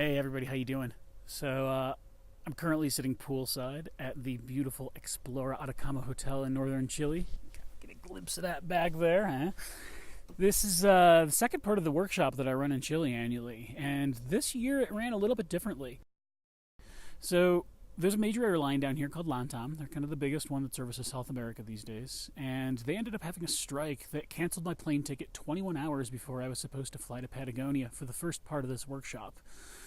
Hey everybody, how you doing? I'm currently sitting poolside at the beautiful Explora Atacama Hotel in northern Chile. Get a glimpse of that back there, huh? This is the second part of the workshop that I run in Chile annually, and this year it ran a little bit differently. So there's a major airline down here called Lantam. They're kind of the biggest one that services South America these days, and they ended up having a strike that canceled my plane ticket 21 hours before I was supposed to fly to Patagonia for the first part of this workshop.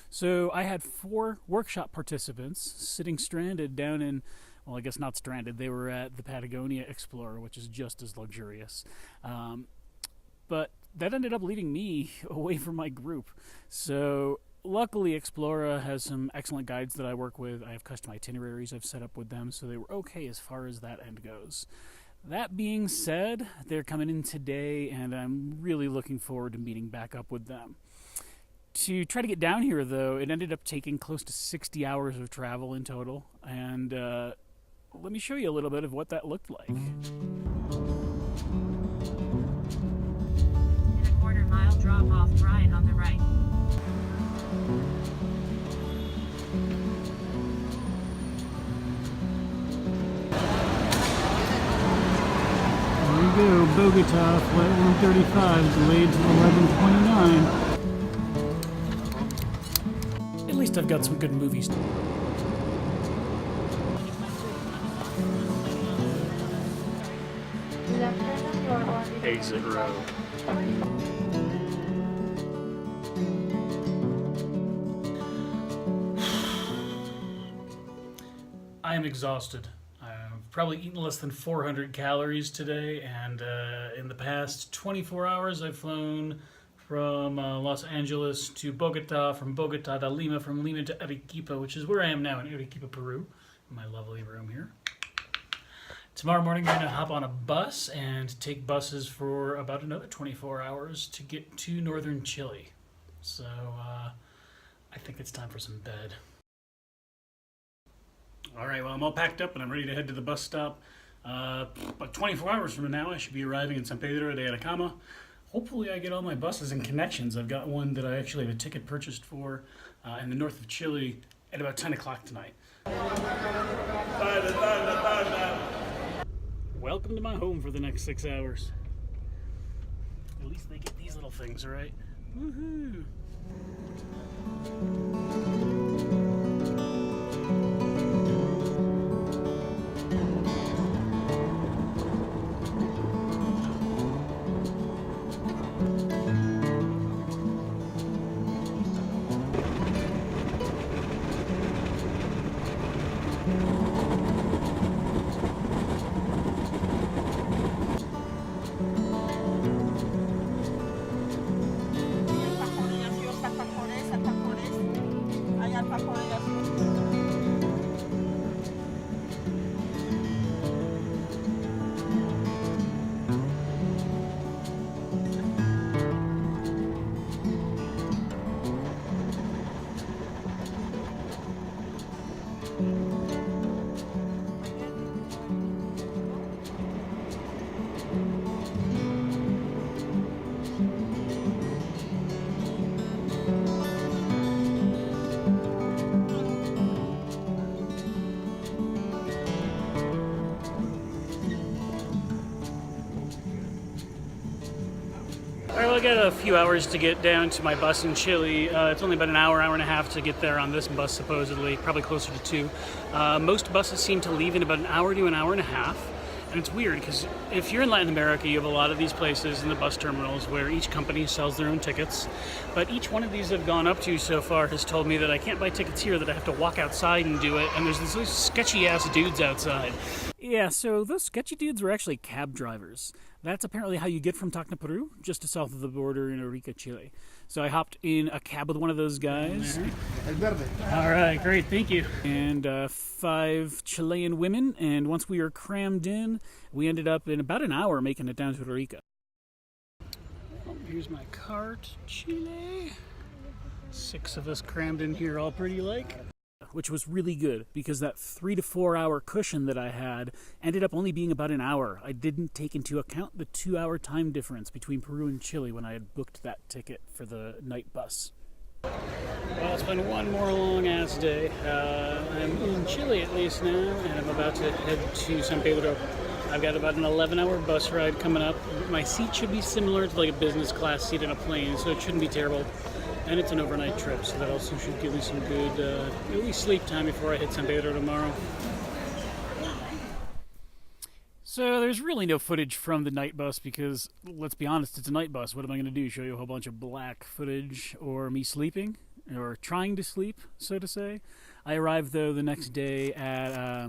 So I had 4 workshop participants sitting stranded down in, well, I guess not stranded. They were at the Patagonia Explorer, which is just as luxurious. But that ended up leaving me away from my group. So luckily, Explora has some excellent guides that I work with. I have custom itineraries I've set up with them, so they were okay as far as that end goes. That being said, they're coming in today, and I'm really looking forward to meeting back up with them. To try to get down here, though, it ended up taking close to 60 hours of travel in total, and let me show you a little bit of what that looked like. In a quarter-mile drop-off, right on the right. There you go, Bogota, flight 135, delayed to 11:29. At least I've got some good movies to exit row. I am exhausted. I've probably eaten less than 400 calories today, and in the past 24 hours I've flown from Los Angeles to Bogota, from Bogota to Lima, from Lima to Arequipa, which is where I am now in Arequipa, Peru, in my lovely room here. Tomorrow morning I'm going to hop on a bus and take buses for about another 24 hours to get to northern Chile. So I think it's time for some bed. Alright, well, I'm all packed up and I'm ready to head to the bus stop. About 24 hours from now I should be arriving in San Pedro de Atacama. Hopefully I get all my buses and connections. I've got one that I actually have a ticket purchased for in the north of Chile at about 10 o'clock tonight. Welcome to my home for the next 6 hours. At least they get these little things, right? Woohoo! Alright, well, I got a few hours to get down to my bus in Chile. It's only about an hour and a half to get there on this bus, supposedly, probably closer to 2. Most buses seem to leave in about an hour to an hour and a half. And it's weird because if you're in Latin America, you have a lot of these places in the bus terminals where each company sells their own tickets. But each one of these I've gone up to so far has told me that I can't buy tickets here, that I have to walk outside and do it. And there's these sketchy-ass dudes outside. Yeah, so those sketchy dudes were actually cab drivers. That's apparently how you get from Tacna, Peru, just to south of the border in Arica, Chile. So I hopped in a cab with one of those guys. All right, great, thank you. And 5 Chilean women, and once we were crammed in, we ended up in about an hour making it down to Arica. Oh, here's my cart, Chile. 6 of us crammed in here, all pretty like. Which was really good because that 3 to 4 hour cushion that I had ended up only being about an hour. I didn't take into account the 2 hour time difference between Peru and Chile when I had booked that ticket for the night bus. Well, it's been one more long-ass day. I'm in Chile at least now, and I'm about to head to San Pedro. I've got about an 11-hour bus ride coming up. My seat should be similar to like a business class seat in a plane, so it shouldn't be terrible. And it's an overnight trip, so that also should give me some good, at least sleep time before I hit San Pedro tomorrow. So there's really no footage from the night bus because, let's be honest, it's a night bus. What am I going to do? Show you a whole bunch of black footage or me sleeping? Or trying to sleep, so to say. I arrived, though, the next day at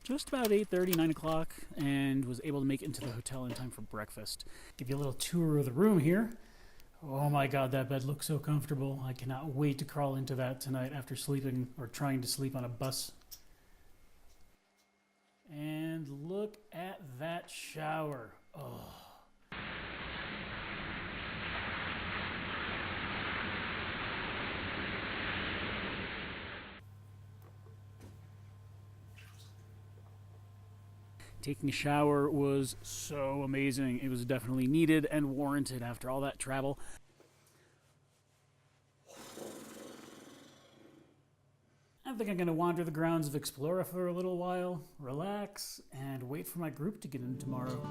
just about 8:30, 9 o'clock, and was able to make it into the hotel in time for breakfast. Give you a little tour of the room here. Oh my god, that bed looks so comfortable. I cannot wait to crawl into that tonight after sleeping or trying to sleep on a bus. And look at that shower. Oh. Taking a shower was so amazing. It was definitely needed and warranted after all that travel. I think I'm going to wander the grounds of Explora for a little while, relax, and wait for my group to get in tomorrow.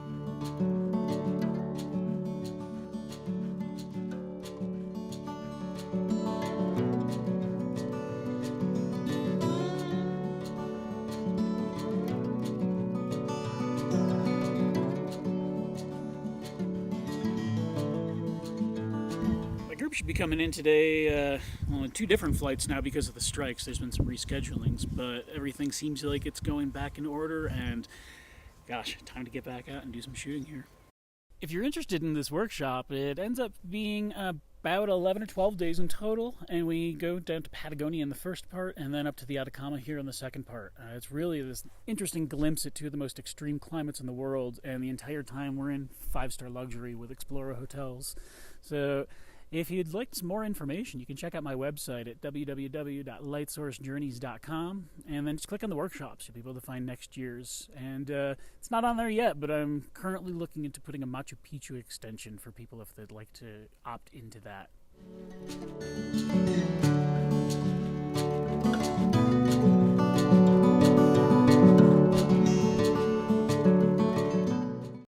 Should be coming in today on two different flights now because of the strikes. There's been some reschedulings, but everything seems like it's going back in order, and gosh, time to get back out and do some shooting here. If you're interested in this workshop, it ends up being about 11 or 12 days in total, and we go down to Patagonia in the first part and then up to the Atacama here in the second part. It's really this interesting glimpse at two of the most extreme climates in the world, and the entire time we're in 5-star luxury with Explora hotels. So if you'd like some more information, you can check out my website at www.lightsourcejourneys.com, and then just click on the workshops. You'll be able to find next year's. And it's not on there yet, but I'm currently looking into putting a Machu Picchu extension for people if they'd like to opt into that.